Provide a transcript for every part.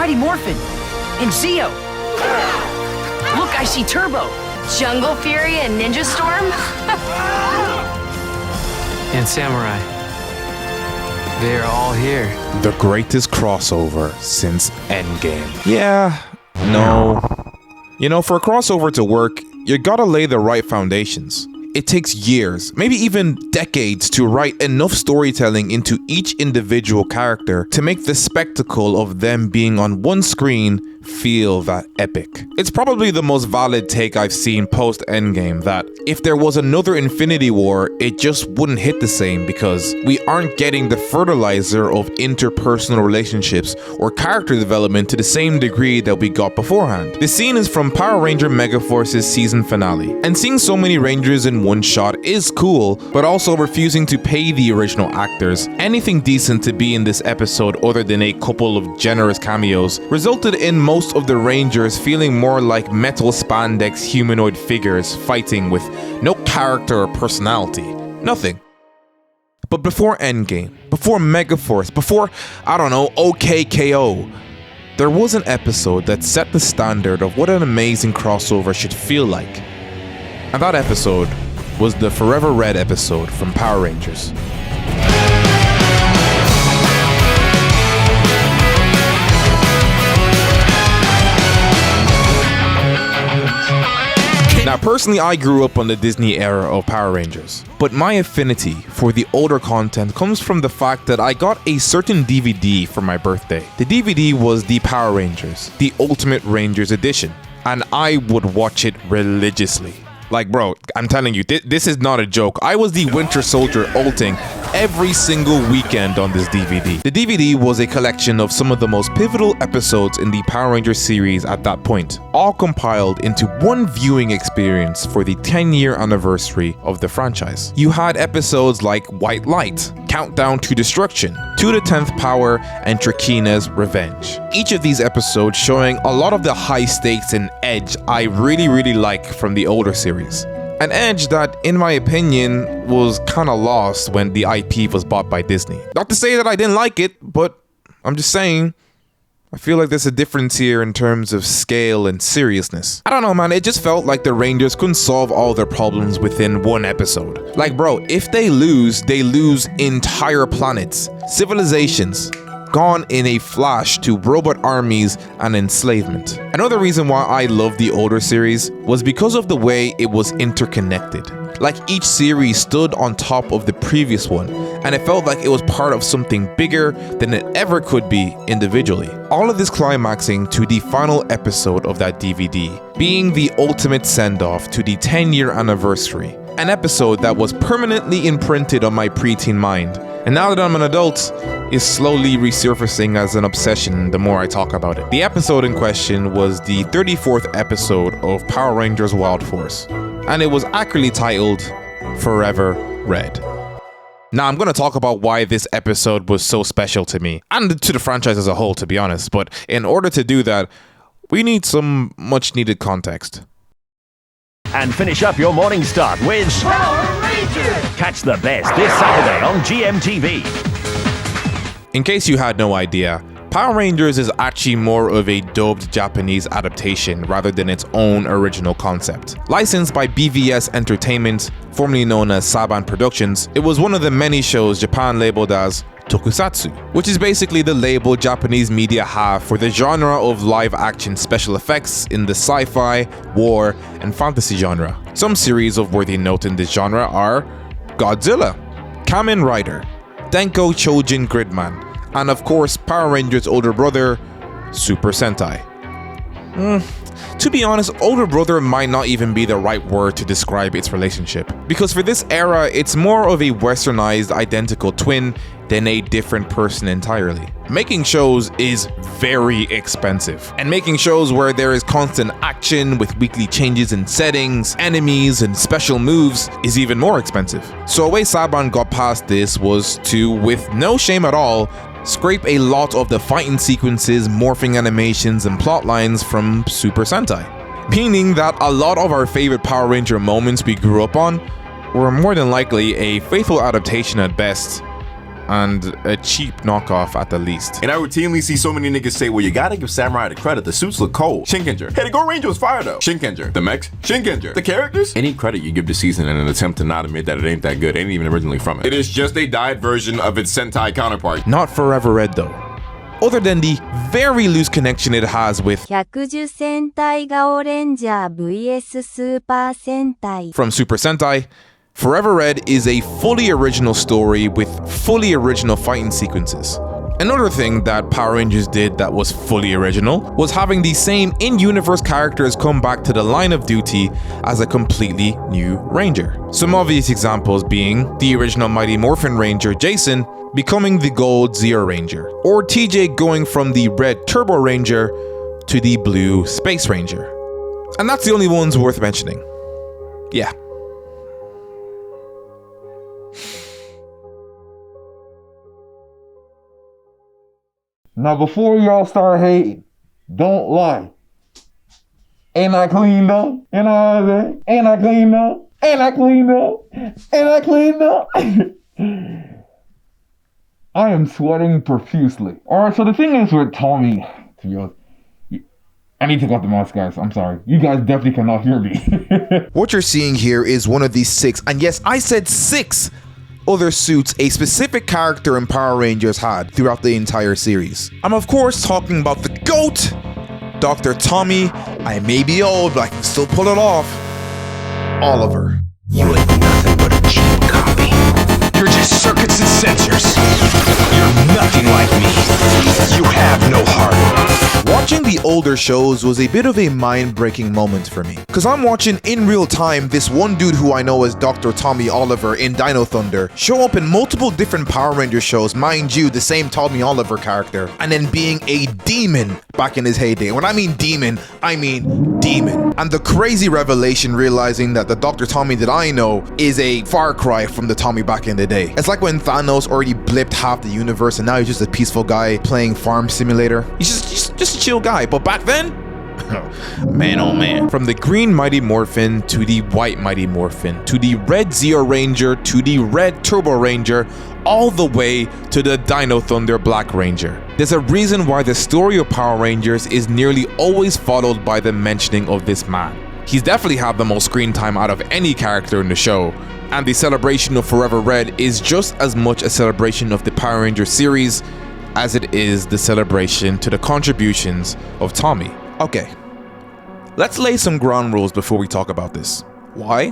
Mighty Morphin! And Zeo! Look, I see Turbo! Jungle Fury and Ninja Storm? And Samurai. They're all here. The greatest crossover since Endgame. Yeah, no. You know, for a crossover to work, you gotta lay the right foundations. It takes years, maybe even decades, to write enough storytelling into each individual character to make the spectacle of them being on one screen feel that epic. It's probably the most valid take I've seen post Endgame, that if there was another Infinity War, it just wouldn't hit the same because we aren't getting the fertilizer of interpersonal relationships or character development to the same degree that we got beforehand. The scene is from Power Ranger Megaforce's season finale, and seeing so many Rangers in one shot is cool, but also refusing to pay the original actors anything decent to be in this episode other than a couple of generous cameos resulted in most of the Rangers feeling more like metal spandex humanoid figures fighting with no character or personality. Nothing. But before Endgame, before Megaforce, before, I don't know, OKKO, there was an episode that set the standard of what an amazing crossover should feel like. And that episode was the Forever Red episode from Power Rangers. Now, personally, I grew up on the Disney era of Power Rangers, but my affinity for the older content comes from the fact that I got a certain DVD for my birthday. The DVD was the Power Rangers, the Ultimate Rangers edition, and I would watch it religiously. Like, bro, I'm telling you, this is not a joke. I was the Winter Soldier ulting every single weekend on this DVD. The DVD was a collection of some of the most pivotal episodes in the Power Rangers series at that point, all compiled into one viewing experience for the 10-year anniversary of the franchise. You had episodes like White Light, Countdown to Destruction, To the 10th Power, and Trakeena's Revenge. Each of these episodes showing a lot of the high stakes and edge I really like from the older series. An edge that, in my opinion, was kinda lost when the IP was bought by Disney. Not to say that I didn't like it, but I'm just saying, I feel like there's a difference here in terms of scale and seriousness. I don't know, man, it just felt like the Rangers couldn't solve all their problems within one episode. Like, bro, if they lose entire planets, civilizations, gone in a flash to robot armies and enslavement. Another reason why I love the older series was because of the way it was interconnected. Like each series stood on top of the previous one, and it felt like it was part of something bigger than it ever could be individually. All of this climaxing to the final episode of that DVD, being the ultimate send-off to the 10-year anniversary. An episode that was permanently imprinted on my preteen mind, and now that I'm an adult, is slowly resurfacing as an obsession the more I talk about it. The episode in question was the 34th episode of Power Rangers Wild Force, and it was accurately titled Forever Red. Now, I'm going to talk about why this episode was so special to me, and to the franchise as a whole, to be honest, but in order to do that, we need some much needed context. And finish up your morning start with Power Rangers! Catch the best this Saturday on GMTV. In case you had no idea, Power Rangers is actually more of a dubbed Japanese adaptation rather than its own original concept. Licensed by BVS Entertainment, formerly known as Saban Productions, it was one of the many shows Japan labeled as tokusatsu, which is basically the label Japanese media have for the genre of live-action special effects in the sci-fi, war, and fantasy genre. Some series of worthy note in this genre are Godzilla, Kamen Rider, Denko Chojin Gridman, and of course Power Rangers' older brother, Super Sentai. To be honest, older brother might not even be the right word to describe its relationship, because for this era, it's more of a westernized identical twin than a different person entirely. Making shows is very expensive, and making shows where there is constant action with weekly changes in settings, enemies, and special moves is even more expensive. So a way Saban got past this was to, with no shame at all, scrape a lot of the fighting sequences, morphing animations, and plot lines from Super Sentai. Meaning that a lot of our favorite Power Ranger moments we grew up on were more than likely a faithful adaptation at best, and a cheap knockoff at the least. And I routinely see so many niggas say, well, you gotta give Samurai the credit. The suits look cold. Shinkenger. Hey, the Go Ranger was fire though. Shinkenger. The mechs. Shinkenger. The characters. Any credit you give the season in an attempt to not admit that it ain't that good ain't even originally from it. It is just a dyed version of its Sentai counterpart. Not Forever Red though. Other than the very loose connection it has with 110戦隊ガオレンジャー vs スーパー戦隊 from Super Sentai, Forever Red is a fully original story with fully original fighting sequences. Another thing that Power Rangers did that was fully original was having the same in-universe characters come back to the line of duty as a completely new Ranger. Some obvious examples being the original Mighty Morphin Ranger Jason becoming the Gold Zeo Ranger, or TJ going from the Red Turbo Ranger to the Blue Space Ranger. And that's the only ones worth mentioning. Yeah. Now, before y'all start hating, don't lie. Ain't I cleaned up? You know what I'm saying? Ain't I cleaned up? Ain't I cleaned up? Ain't I cleaned up? I am sweating profusely. Alright, so the thing is with Tommy, to be honest, I need to take off the mask, guys. I'm sorry. You guys definitely cannot hear me. What you're seeing here is one of these 6, and yes, I said 6 other suits a specific character in Power Rangers had throughout the entire series. I'm of course talking about the GOAT, Dr. Tommy. I may be old, but I can still pull it off. Oliver. You ain't nothing but a cheap copy. You're just circuits and sensors. You're nothing like me. You have no heart. Watching the older shows was a bit of a mind-breaking moment for me, because I'm watching in real time this one dude who I know as Dr. Tommy Oliver in Dino Thunder show up in multiple different Power Ranger shows, mind you, the same Tommy Oliver character, and then being a demon back in his heyday. When I mean demon, I mean demon. And the crazy revelation realizing that the Dr. Tommy that I know is a far cry from the Tommy back in the day. It's like when Thanos already blipped half the universe and now he's just a peaceful guy playing Farm Simulator. He's just a chill guy, but back then, man oh man. From the green Mighty Morphin to the white Mighty Morphin to the red Zeo Ranger to the red Turbo Ranger, all the way to the Dino Thunder Black Ranger. There's a reason why the story of Power Rangers is nearly always followed by the mentioning of this man. He's definitely had the most screen time out of any character in the show, and the celebration of Forever Red is just as much a celebration of the Power Ranger series as it is the celebration to the contributions of Tommy. Okay, let's lay some ground rules before we talk about this. Why?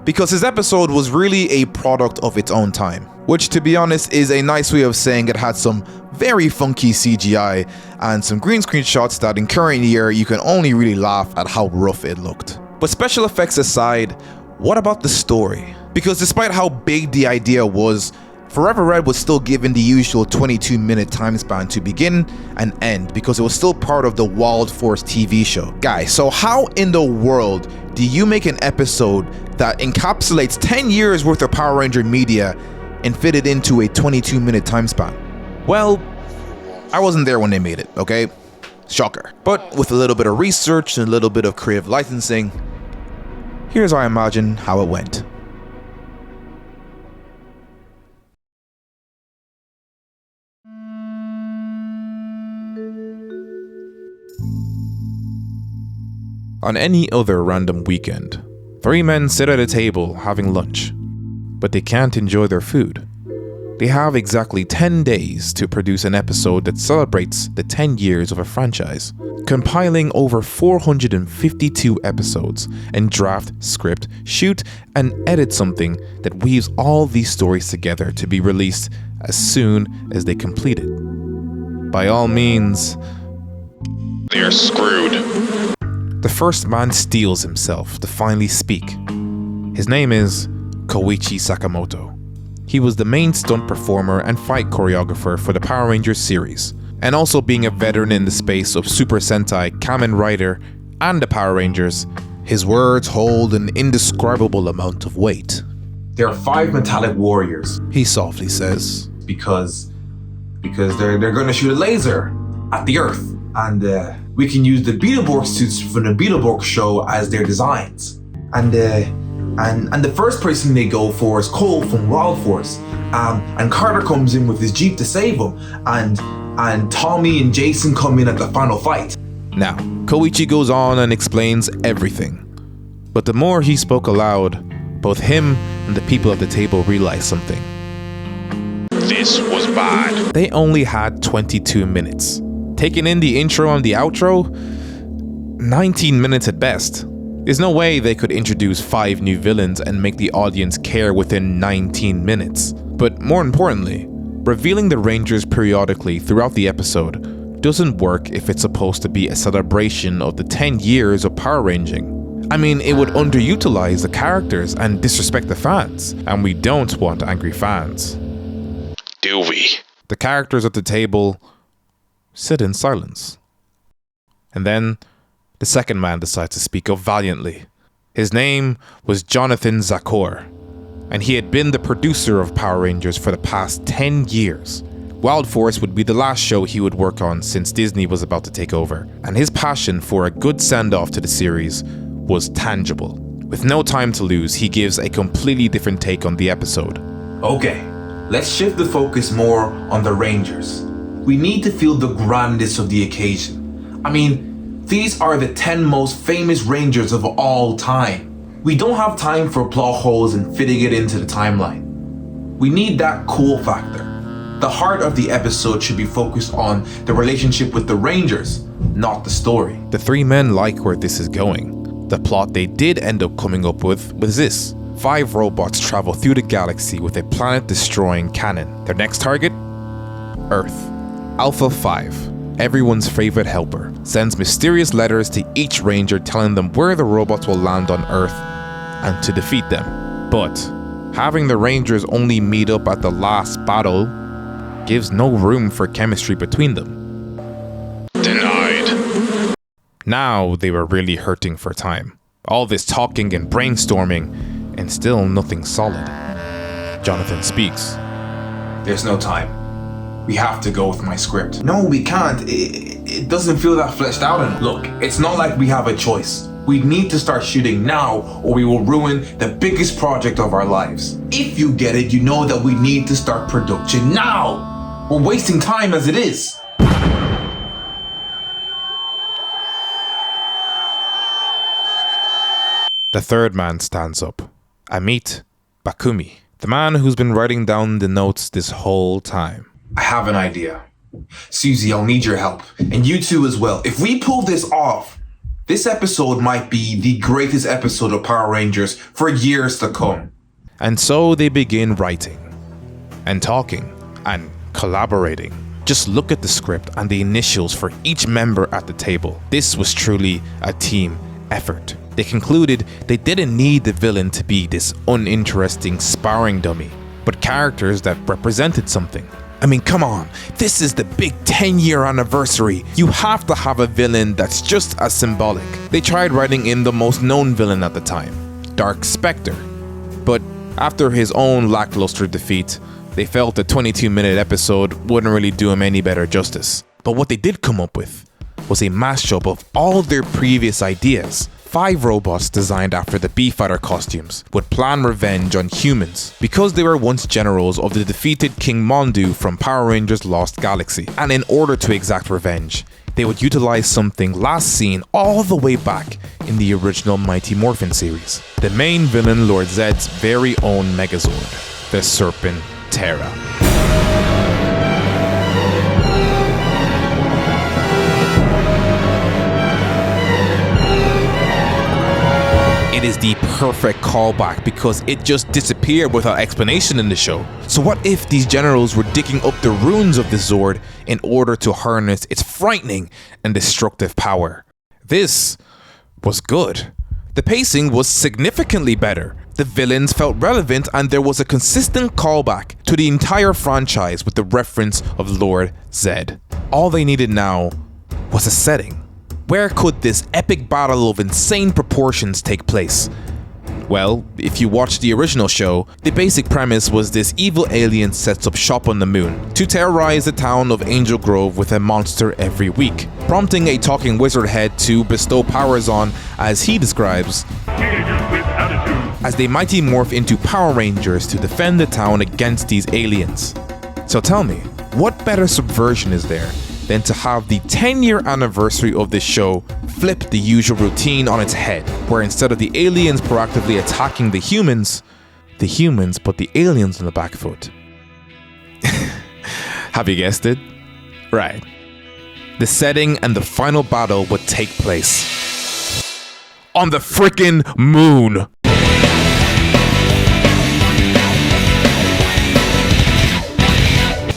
Because his episode was really a product of its own time, which to be honest is a nice way of saying it had some very funky CGI and some green screen shots that in current year you can only really laugh at how rough it looked. But special effects aside, what about the story? Because despite how big the idea was, Forever Red was still given the usual 22-minute time span to begin and end because it was still part of the Wild Force TV show. Guys, so how in the world do you make an episode that encapsulates 10 years worth of Power Ranger media and fit it into a 22-minute time span? Well, I wasn't there when they made it, okay? Shocker. But with a little bit of research and a little bit of creative licensing, here's how I imagine how it went. On any other random weekend, 3 men sit at a table having lunch, but they can't enjoy their food. They have exactly 10 days to produce an episode that celebrates the 10 years of a franchise, compiling over 452 episodes and draft, script, shoot, and edit something that weaves all these stories together to be released as soon as they complete it. By all means, they're screwed. The first man steels himself to finally speak. His name is Koichi Sakamoto. He was the main stunt performer and fight choreographer for the Power Rangers series, and also being a veteran in the space of Super Sentai, Kamen Rider, and the Power Rangers, his words hold an indescribable amount of weight. There are 5 metallic warriors, he softly says. because they're going to shoot a laser at the Earth, and we can use the Beetleborg suits from the Beetleborg show as their designs. And the first person they go for is Cole from Wild Force, and Carter comes in with his Jeep to save him, and Tommy and Jason come in at the final fight. Now, Koichi goes on and explains everything. But the more he spoke aloud, both him and the people at the table realized something. This was bad. They only had 22 minutes. Taking in the intro and the outro, 19 minutes at best. There's no way they could introduce 5 new villains and make the audience care within 19 minutes. But more importantly, revealing the Rangers periodically throughout the episode doesn't work if it's supposed to be a celebration of the 10 years of Power Ranging. I mean, it would underutilize the characters and disrespect the fans, and we don't want angry fans. Do we? The characters at the table sit in silence. And then, the second man decides to speak up valiantly. His name was Jonathan Zakor, and he had been the producer of Power Rangers for the past 10 years. Wild Force would be the last show he would work on since Disney was about to take over, and his passion for a good send-off to the series was tangible. With no time to lose, he gives a completely different take on the episode. Okay, let's shift the focus more on the Rangers. We need to feel the grandness of the occasion. I mean, these are the 10 most famous Rangers of all time. We don't have time for plot holes and fitting it into the timeline. We need that cool factor. The heart of the episode should be focused on the relationship with the Rangers, not the story. The 3 men like where this is going. The plot they did end up coming up with was this. 5 robots travel through the galaxy with a planet-destroying cannon. Their next target? Earth. Alpha 5, everyone's favorite helper, sends mysterious letters to each Ranger telling them where the robots will land on Earth and to defeat them. But having the Rangers only meet up at the last battle gives no room for chemistry between them. Denied. Now they were really hurting for time. All this talking and brainstorming, and still nothing solid. Jonathan speaks. There's no time. We have to go with my script. No, we can't. It doesn't feel that fleshed out enough. Look, it's not like we have a choice. We need to start shooting now or we will ruin the biggest project of our lives. If you get it, you know that we need to start production now. We're wasting time as it is. The third man stands up. Amit Bakumi, the man who's been writing down the notes this whole time. I have an idea. Susie, I'll need your help. And you two as well. If we pull this off, this episode might be the greatest episode of Power Rangers for years to come. And so they begin writing, and talking, and collaborating. Just look at the script and the initials for each member at the table. This was truly a team effort. They concluded they didn't need the villain to be this uninteresting sparring dummy, but characters that represented something. I mean, come on, this is the big 10-year anniversary. You have to have a villain that's just as symbolic. They tried writing in the most known villain at the time, Dark Spectre. But after his own lackluster defeat, they felt the 22-minute episode wouldn't really do him any better justice. But what they did come up with was a mashup of all their previous ideas. 5 robots designed after the B-Fighter costumes would plan revenge on humans because they were once generals of the defeated King Mondu from Power Rangers Lost Galaxy. And in order to exact revenge, they would utilize something last seen all the way back in the original Mighty Morphin series. The main villain, Lord Zed's very own Megazord, the Serpent Terra. It is the perfect callback because it just disappeared without explanation in the show. So what if these generals were digging up the ruins of the Zord in order to harness its frightening and destructive power? This was good. The pacing was significantly better. The villains felt relevant and there was a consistent callback to the entire franchise with the reference of Lord Zed. All they needed now was a setting. Where could this epic battle of insane proportions take place? Well, if you watch the original show, the basic premise was this evil alien sets up shop on the moon to terrorize the town of Angel Grove with a monster every week, prompting a talking wizard head to bestow powers on, as he describes, teenagers with attitude. as they mighty morph into Power Rangers to defend the town against these aliens. So tell me, what better subversion is there than to have the 10-year anniversary of this show flip the usual routine on its head, where instead of the aliens proactively attacking the humans put the aliens on the back foot? Have you guessed it? Right. The setting and the final battle would take place on the frickin' moon.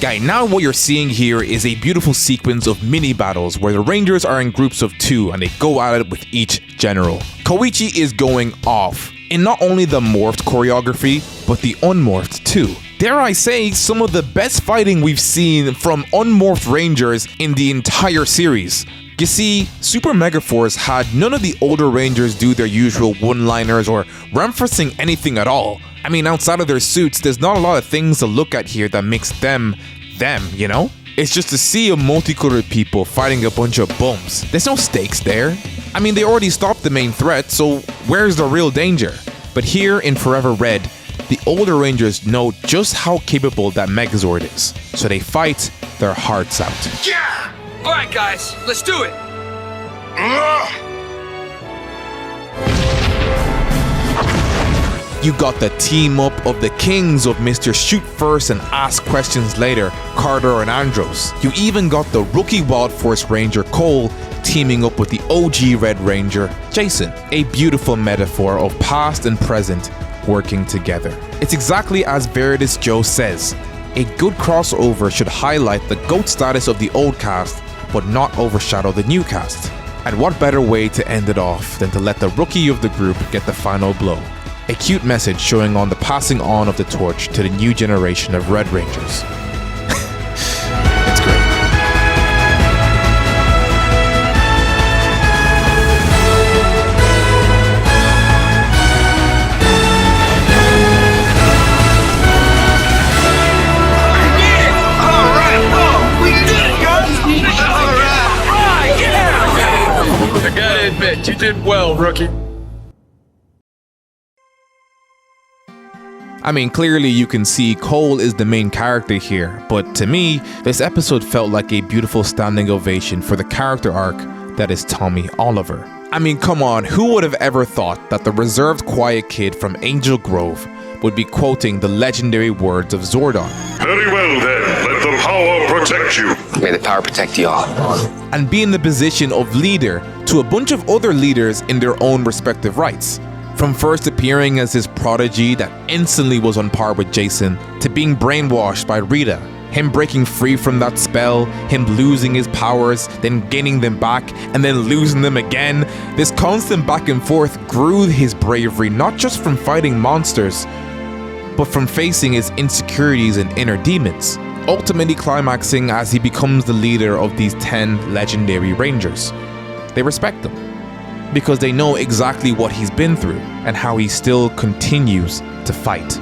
Guy, now what you're seeing here is a beautiful sequence of mini battles where the Rangers are in groups of 2 and they go at it with each general. Koichi is going off in not only the morphed choreography, but the unmorphed too. Dare I say, some of the best fighting we've seen from unmorphed Rangers in the entire series. You see, Super Megaforce had none of the older Rangers do their usual one-liners or referencing anything at all. I mean, outside of their suits, there's not a lot of things to look at here that makes them, you know? It's just to see a multicolored people fighting a bunch of bums. There's no stakes there. I mean, they already stopped the main threat, so where's the real danger? But here in Forever Red, the older Rangers know just how capable that Megazord is, so they fight their hearts out. Yeah! Alright guys, let's do it! You got the team up of the kings of Mr. Shoot First and Ask Questions Later, Carter and Andros. You even got the rookie Wild Force Ranger Cole teaming up with the OG Red Ranger Jason. A beautiful metaphor of past and present working together. It's exactly as Veridis Joe says. A good crossover should highlight the GOAT status of the old cast, but not overshadow the new cast. And what better way to end it off than to let the rookie of the group get the final blow? A cute message showing on the passing on of the torch to the new generation of Red Rangers. It's great. I gotta admit, you did well, rookie. I mean, clearly you can see Cole is the main character here, but to me, this episode felt like a beautiful standing ovation for the character arc that is Tommy Oliver. I mean, come on, who would have ever thought that the reserved quiet kid from Angel Grove would be quoting the legendary words of Zordon? Very well then, let the power protect you. May the power protect you all. And be in the position of leader to a bunch of other leaders in their own respective rights. From first appearing as his prodigy that instantly was on par with Jason, to being brainwashed by Rita, him breaking free from that spell, him losing his powers, then gaining them back, and then losing them again. This constant back and forth grew his bravery not just from fighting monsters, but from facing his insecurities and inner demons, ultimately climaxing as he becomes the leader of these 10 legendary Rangers. They respect him, because they know exactly what he's been through and how he still continues to fight.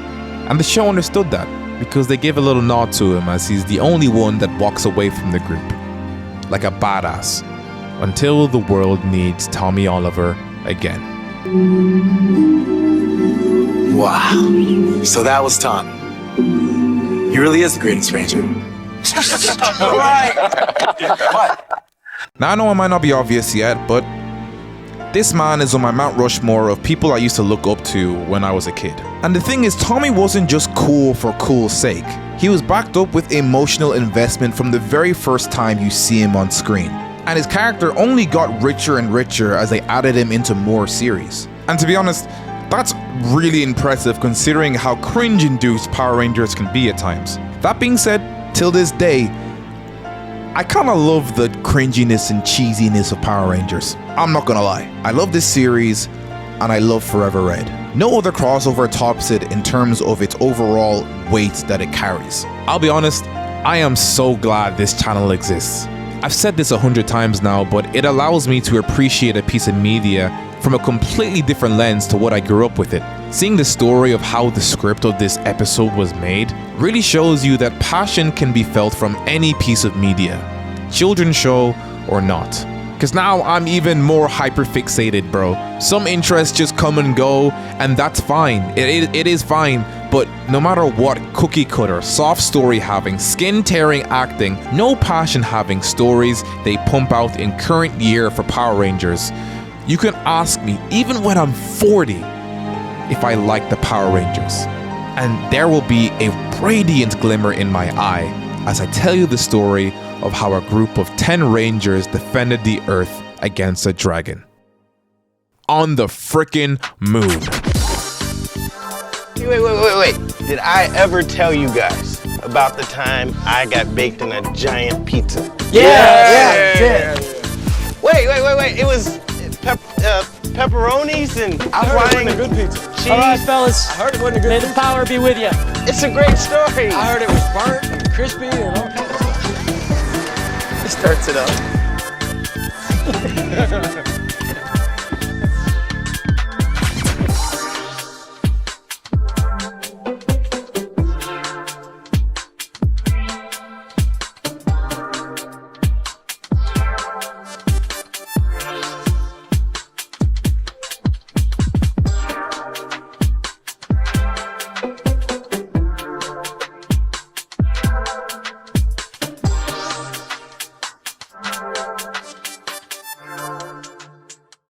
And the show understood that, because they give a little nod to him as he's the only one that walks away from the group, like a badass, until the world needs Tommy Oliver again. Wow, so that was Tom. He really is the greatest Ranger. Right! What? Now I know it might not be obvious yet, but this man is on my Mount Rushmore of people I used to look up to when I was a kid. And the thing is, Tommy wasn't just cool for cool's sake. He was backed up with emotional investment from the very first time you see him on screen. And his character only got richer and richer as they added him into more series. And to be honest, that's really impressive considering how cringe-induced Power Rangers can be at times. That being said, till this day, I kinda love the cringiness and cheesiness of Power Rangers. I'm not gonna lie. I love this series, and I love Forever Red. No other crossover tops it in terms of its overall weight that it carries. I'll be honest, I am so glad this channel exists. I've said this 100 times now, but it allows me to appreciate a piece of media from a completely different lens to what I grew up with it. Seeing the story of how the script of this episode was made really shows you that passion can be felt from any piece of media, children's show or not. Cause now I'm even more hyperfixated, bro. Some interests just come and go, and that's fine. It is fine. But no matter what cookie cutter, soft story having, skin tearing acting, no passion having stories they pump out in current year for Power Rangers, you can ask me, even when I'm 40, if I like the Power Rangers. And there will be a radiant glimmer in my eye as I tell you the story of how a group of 10 Rangers defended the Earth against a dragon. On the frickin' moon. Wait. Did I ever tell you guys about the time I got baked in a giant pizza? Yeah. Wait. It was pepperonis and I heard it wasn't a good pizza. Cheese. All right, fellas. I heard it wasn't a good May pizza. the power be with you. It's a great story. I heard it was burnt and crispy and all kinds of stuff. It starts it up.